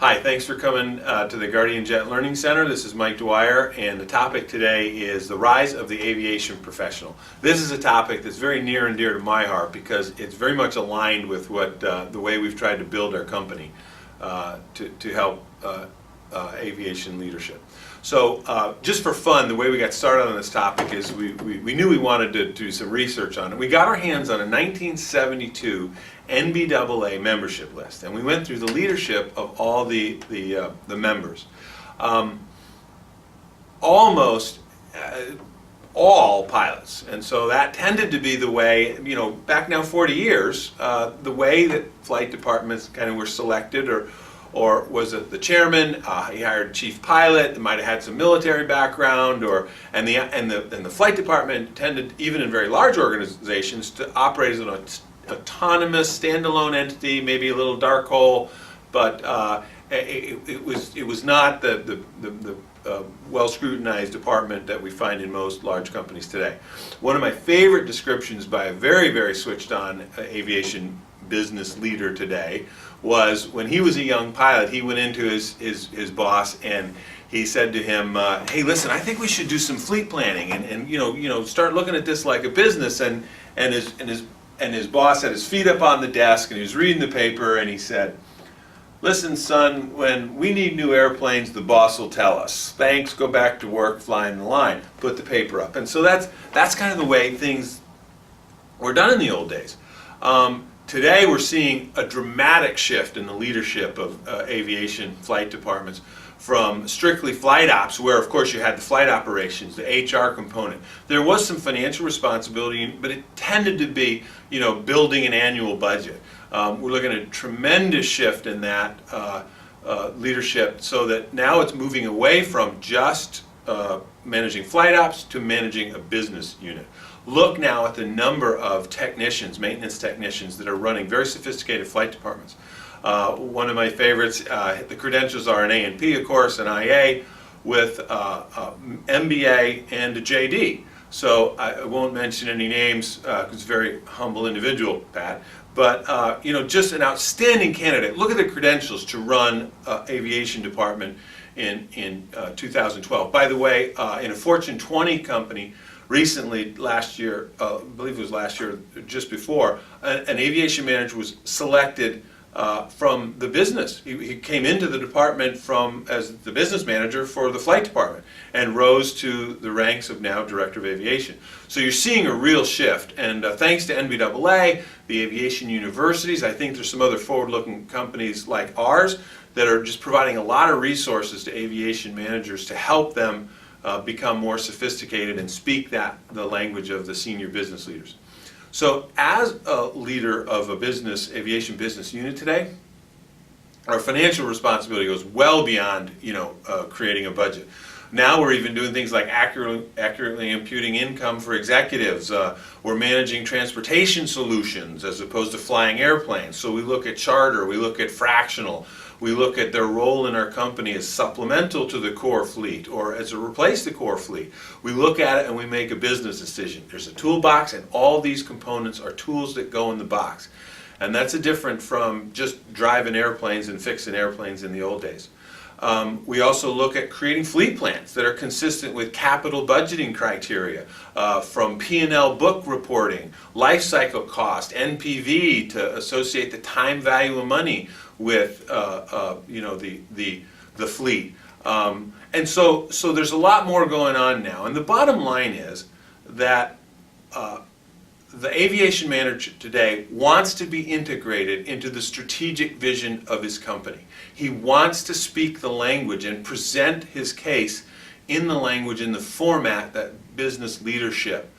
Hi, thanks for coming to the Guardian Jet Learning Center. This is Mike Dwyer, and the topic today is the rise of the aviation professional. This is a topic that's very near and dear to my heart because it's very much aligned with what the way we've tried to build our company to help aviation leadership. So just for fun, the way we got started on this topic is we knew we wanted to do some research on it. We got our hands on a 1972 NBAA membership list, and we went through the leadership of all the members. Almost all pilots, and so that tended to be the way, back now 40 years, the way that flight departments kind of were selected, or was it the chairman? He hired a chief pilot that might have had some military background, and the flight department tended, even in very large organizations, to operate as an autonomous, standalone entity, maybe a little dark hole, but it was not the well scrutinized department that we find in most large companies today. One of my favorite descriptions by a very, very switched on aviation business leader today was when he was a young pilot. He went into his boss and he said to him, "Hey, listen, I think we should do some fleet planning and start looking at this like a business." And his boss had his feet up on the desk and he was reading the paper and he said, "Listen, son, when we need new airplanes, the boss will tell us. Thanks, go back to work, flying the line." Put the paper up. And so that's kind of the way things were done in the old days. Today we're seeing a dramatic shift in the leadership of aviation flight departments from strictly flight ops, where of course you had the flight operations, the HR component. There was some financial responsibility, but it tended to be, building an annual budget. We're looking at a tremendous shift in that leadership, so that now it's moving away from just managing flight ops to managing a business unit. Look now at the number of technicians, maintenance technicians, that are running very sophisticated flight departments. One of my favorites, the credentials are an A&P, of course, an IA, with MBA and a JD. So I won't mention any names because it's a very humble individual, Pat. But just an outstanding candidate. Look at the credentials to run aviation department in 2012. By the way, in a Fortune 20 company, recently, last year, I believe it was last year, just before, an aviation manager was selected from the business. He came into the department as the business manager for the flight department and rose to the ranks of now director of aviation. So you're seeing a real shift, and thanks to NBAA, the aviation universities, I think there's some other forward-looking companies like ours that are just providing a lot of resources to aviation managers to help them become more sophisticated and speak the language of the senior business leaders. So as a leader of a aviation business unit today, our financial responsibility goes well beyond creating a budget. Now we're even doing things like accurately imputing income for executives. We're managing transportation solutions as opposed to flying airplanes. So we look at charter, we look at fractional, we look at their role in our company as supplemental to the core fleet or as a replace the core fleet. We look at it and we make a business decision. There's a toolbox, and all these components are tools that go in the box. And that's different from just driving airplanes and fixing airplanes in the old days. We also look at creating fleet plans that are consistent with capital budgeting criteria, from P&L book reporting, life cycle cost, NPV, to associate the time value of money with the fleet. And so there's a lot more going on now. And the bottom line is that the aviation manager today wants to be integrated into the strategic vision of his company. He wants to speak the language and present his case in the language, in the format that business leadership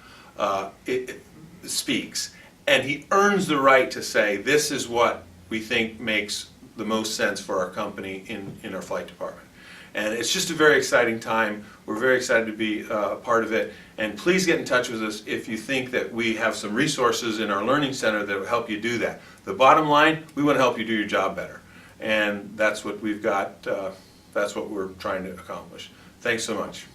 it speaks. And he earns the right to say, this is what we think makes the most sense for our company in our flight department. And it's just a very exciting time. We're very excited to be a part of it. And please get in touch with us if you think that we have some resources in our learning center that will help you do that. The bottom line, we want to help you do your job better. And that's what we've got, that's what we're trying to accomplish. Thanks so much.